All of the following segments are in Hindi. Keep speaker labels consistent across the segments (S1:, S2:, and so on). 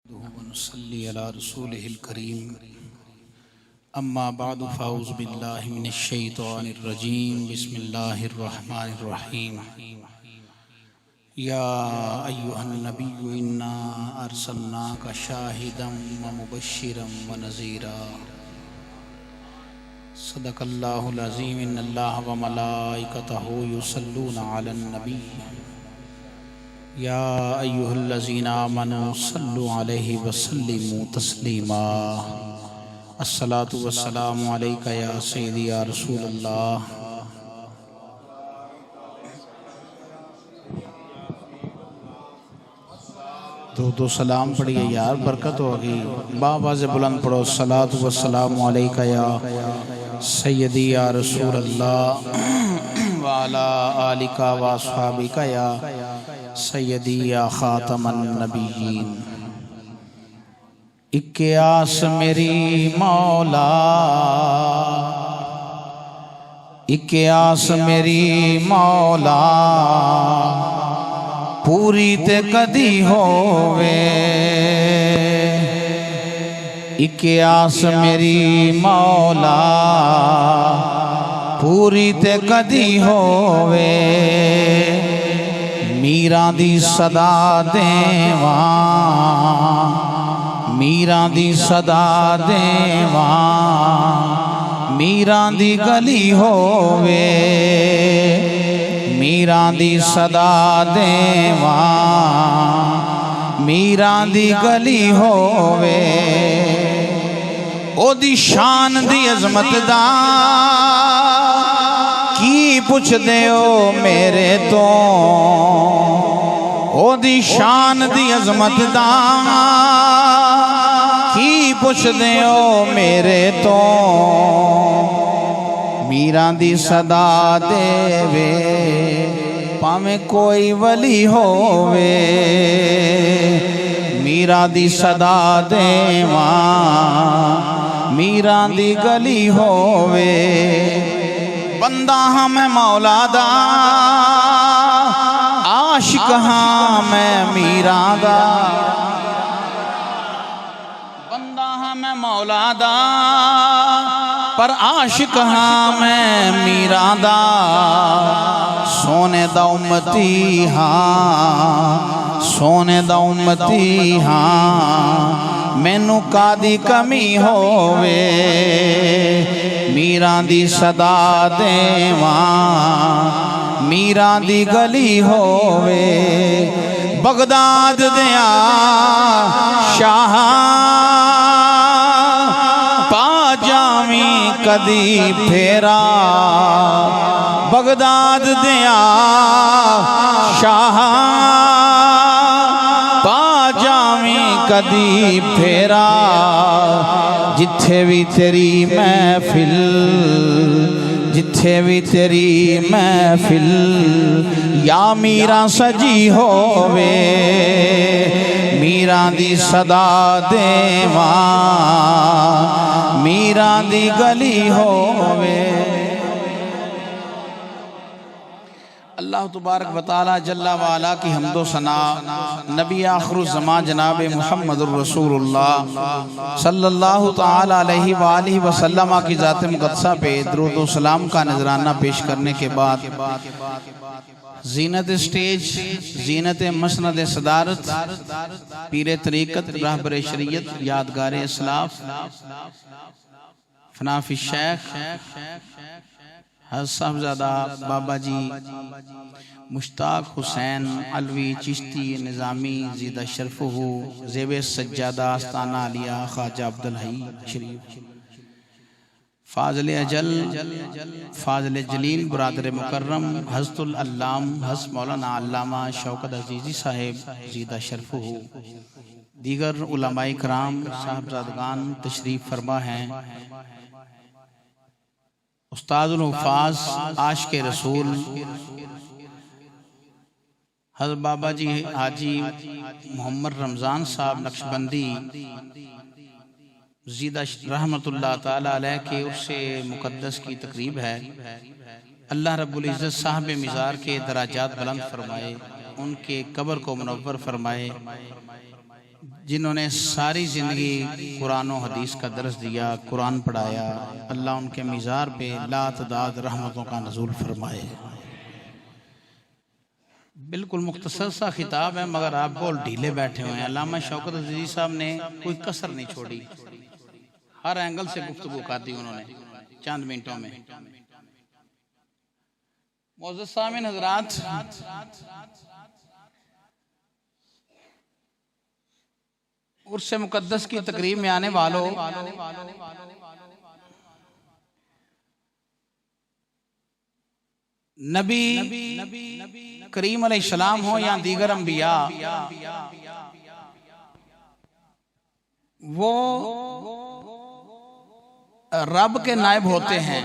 S1: वनुसल्ली अला रसूलिहिल करीम अम्मा बादु फ़ाऊज़ु बिल्लाहि मिनश शैतानिर रजीम बिस्मिल्लाहिर रहमानिर रहीम या अय्युहन नबिय्यु इन्ना अर्सलनाका शाहिदम व मुबश्शिरम व नज़ीरा सदक़ल्लाहुल अज़ीम इन्नल्लाह व मलाइकतहु युसल्लूना अलन नबी या अय्युहल्लज़ीना आमनू सल्लु अलैहि व सल्लिमू तस्लीमा अस्सलातु वस्सलामु अलैका या सय्यदी या रसूलल्लाह। दो सलाम पढ़िए यार, बरकत होगी। बाबा से बुलंद पढ़ो सलातु वस्सलामु अलैका या सय्यदी या रसूलल्लाह व अला आलिका व अस्हाबिका या सय्यदी या खातमन नबिय्यीन। इक्के आस मेरी मौला, इक्के आस मेरी मौला, पूरी ते कदी होवे। इक्के आस मेरी मौला, पूरी ते कदी होवे। मीरा दी सदा देवा, मीरा दी सदा देवा, मीरा दी गली होवे। मीरा दी सदा देवा, मीरा दी गली होवे। ओदी शान दी अजमत दा की पुछदे हो मेरे तो। ओदी शान दी अजमत दा की पुछदे हो मेरे तो। मीरा दी सदा देवे भावें कोई वली होवे। मीरा दी सदा देवा, मीरा दी गली होवे। बंदा हाँ मैं मौला दा, आशिक हाँ मैं मीरा दा। बंदा हाँ मैं मौला दा, पर आशिक हाँ मैं मीरा दा। सोने दा उम्मती हाँ, सोने दा उम्मती हाँ, मैनू कादी कमी होवे। मीरा दी सदा देवा, मीरा दी गली होवे। बगदाद दिया शाह पा जावी कदी फेरा। बगदाद दिया शाह पा जावी कदी फेरा। जिथे भी तेरी महफिल, जिथे भी तेरी महफिल, या मीरा सजी होवे। मीरा दी सदा देवा, मीरा दी गली होवे। अल्लाह तबारक व तआला जल्ला वाला की हम्दो सना नबी आखिरुज़्ज़मान जनाब मुहम्मदुर रसूलुल्लाह सल्लल्लाहु तआला अलैहि व आलिहि वसल्लम की ज़ात मुक़द्दसा पे दुरूद व सलाम का नजराना पेश करने के बाद ज़ीनत स्टेज, ज़ीनत मसनद सदारत, पीर तरीक़त, रहबर शरीयत, यादगार इस्लाफ, फनाफी शेख साहबजादा बाबा जी मुश्ताक हुसैन अलवी चिश्ती निज़ामी ज़ीदा शरफ़हू ज़ेब सज्जादा आस्ताना आलिया ख्वाजा अब्दुल हई शरीफ फाज़िल अजल फाज़िल जलील बरादर मुकर्रम हज़रतुल अल्लाम हज़रत मौलाना अल्लामा शौकत अज़ीज़ी साहिब ज़ीदा शरफ़हू, दीगर उलमाए कराम साहबजादगान तशरीफ़ फरमा हैं। उस्तादुल हुफ़ाज़ आशिक़े रसूल हज़रत बाबा जी हाजी मोहम्मद रमज़ान साहब नक्शबंदी ज़ीदा रहमतुल्लाह ताला अलैह के उससे मुक़द्दस की तकरीब है। अल्लाह रब्बुल इज़्ज़त साहब मिज़ार के दराजात बुलंद फरमाए, उनके कब्र को मुनव्वर फरमाए। जिन्होंने सारी ज़िंदगी कुरान और हदीस का दर्स दिया, कुरान पढ़ाया। अल्लाह उनके मिज़ार पे लातदाद रहमतों का नज़ूल फरमाए। बिल्कुल मुख्तसर सा खिताब है मगर आप बोल ढीले बैठे हुए हैं। अल्लामा शौकत अज़ीज़ साहब ने कोई कसर नहीं छोड़ी, हर एंगल से गुफ्तगू कर दी उन्होंने चंद मिनटों में। मोअज़्ज़ज़ सामीन हज़रात, उर्स मुक़द्दस की तकरीब में आने वालों, नबी करीम अलैहिस्सलाम हो या दीगर अंबिया, वो रब के नायब होते हैं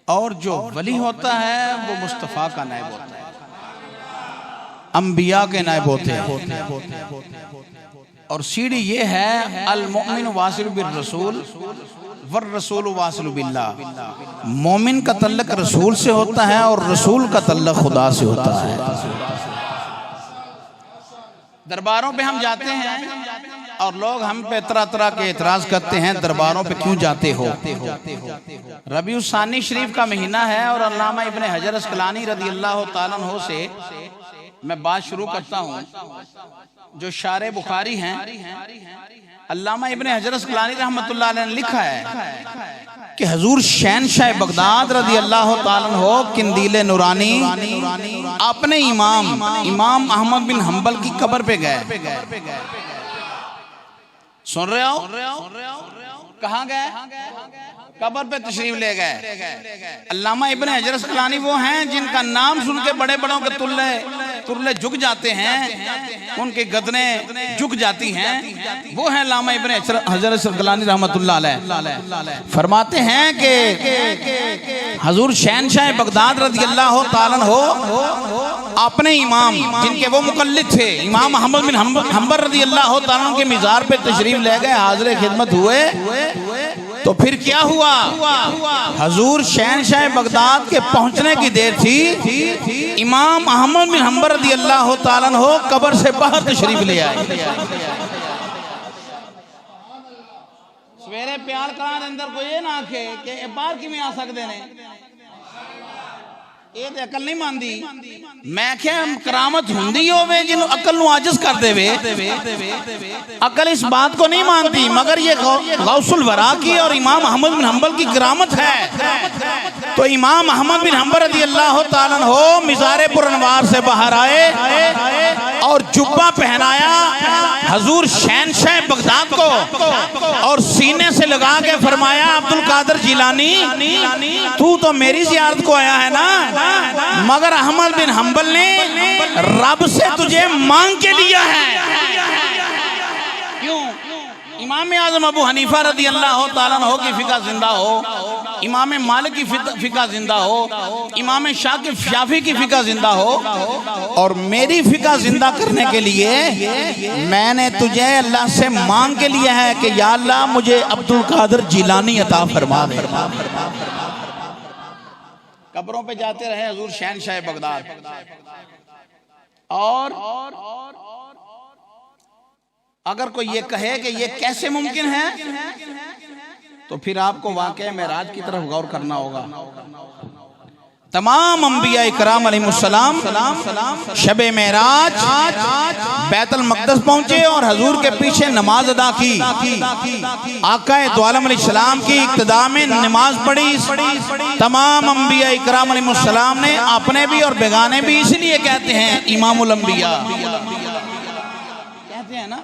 S1: और जो वली होता है वो मुस्तफ़ा का नायब होता है, अंबिया के नायब होते हैं। और सीढ़ी ये है अल मोमिन वासिल बिर रसूल वर रसूल वासिल बिल्लाह। मोमिन का तल्लक रसूल से होता है और रसूल का तल्लक खुदा से होता है। दरबारों पे हम जाते हैं और लोग हम पे तरह तरह के एतराज करते हैं, दरबारों पे क्यों जाते हो। रबीउ सानी शरीफ का महीना है और अल्लामा इब्ने हजर अस्कलानी रज़ी अल्लाह तआला अन्हु से मैं बात शुरू करता हूँ, जो शारे बुखारी हैं। अल्लामा इब्ने हजर अस्कलानी रहमतुल्लाह अलैह ने लिखा है कि हुजूर शहनशाह बगदाद रज़ी अल्लाह तआला अन्हु किंदीले नूरानी अपने इमाम अहमद बिन हंबल की कब्र पे गए। सुन रहे हो? कहाँ गए? कब्र पे तशरीफ ले गए। अल्लामा इब्ने हजर अस्कलानी वो हैं जिनका नाम सुन के बड़े बड़ों के तुरले झुक जाते हैं, उनके गदने झुक जाती हैं। वो हैं अल्लामा इब्ने हजर अस्कलानी रहमतुल्लाह अलैह। फरमाते हैं कि हुजूर शहनशाह बगदाद रज़ी अल्लाह तआला अन्हु अपने इमाम, जिनके वो मुकल्लिद थे, इमाम अहमद बिन हंबल रज़ी अल्लाह तआला अन्हु के मिज़ार पे तशरीफ ले गए, हाज़िर खिदमत हुए। तो फिर क्या हुआ? हुजूर शहनशाह बगदाद के पहुंचने की देर थी, इमाम अहमद बिन हंबल रज़ी अल्लाह तआला अन्हु कब्र से बाहर तशरीफ ले आए। सवेरे प्यार कराने अंदर कोई ना आखे कि बाहर किवें आ सकते ने, ये तो अकल नहीं मानती। मैं क्या करामत हुंदी होवे जिन्हों अकल नु आजिज कर देवे, अकल इस बात को नहीं मानती, मगर ये गौसुल वरा की और इमाम अहमद बिन हंबल की करामत है। तो इमाम अहमद बिन हंबल रज़ी अल्लाह तआला अन्हु मिज़ारे पुरअनवार से बाहर आए और जुब्बा पहनाया हुजूर शहनशाह बगदाद को और सीने से लगा के फरमाया, अब्दुल कादिर जिलानी, तू तो मेरी ज़ियारत को आया है ना, मगर अहमद बिन हंबल ने रब से तुझे मांग के लिया है। क्यों? इमाम आज़म अबू हनीफा रज़ी अल्लाह तआला अन्हु की फिक़ा जिंदा हो, इमाम मालिक की फिक़ा जिंदा हो, इमाम शाफी की फिक़ा जिंदा हो, और मेरी फिक़ा जिंदा करने के लिए मैंने तुझे अल्लाह से मांग के लिया है कि या अल्लाह मुझे अब्दुल कादिर जिलानी अता फरमा दे। कब्रों पे जाते रहे हुजूर शहनशाह बगदाद। और अगर कोई ये कहे कि ये कैसे मुमकिन है, तो फिर आपको वाक़या मेराज की तरफ गौर करना होगा। तमाम अंबिया इकराम अलैहिमुस्सलाम शबे मेराज बैतुल मक़दस पहुंचे और हुजूर के पीछे नमाज अदा की। आकाए दो आलम अलैहिस्सलाम की इक्तिदा में नमाज पढ़ी। तमाम अंबिया इकराम अलैहिमुस्सलाम ने अपने भी और बेगाने भी इसलिए कहते हैं इमामुल अंबिया, कहते हैं ना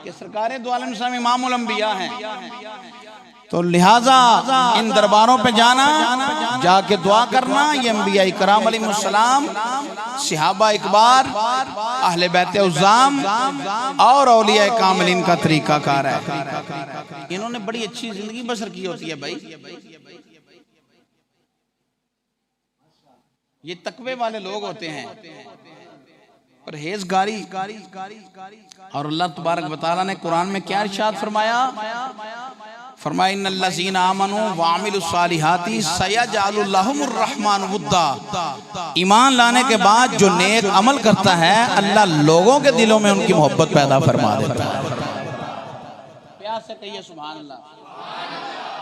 S1: कि सरकारे दो आलम अलैहिस्सलाम इमामुल अंबिया हैं। तो लिहाजा इन दरबारों पे जाना, जाके दुआ करना, ये अंबिया इकराम अलैहिमुस्सलाम, सहाबा इकबार, अहले बैत उज़्ज़ाम और औलिया कामिलीन का तरीका कार है। इन्होंने बड़ी अच्छी जिंदगी बसर की होती है भाई। ये तकवे वाले लोग होते हैं। परहेजगारी। और अल्लाह तबारक व तआला ने कुरान में क्या इरशाद फरमाया? फरमाया इन्नल्लज़ीना आमनू व अमिलुस्सालिहाति सयजअलु लहुमुर रहमान वुद्दा। ईमान लाने के बाद जो नेक अमल करता है अल्लाह लोगों के दिलों में उनकी मोहब्बत पैदा फरमा देता है। प्यार से कहिए सुभान अल्लाह।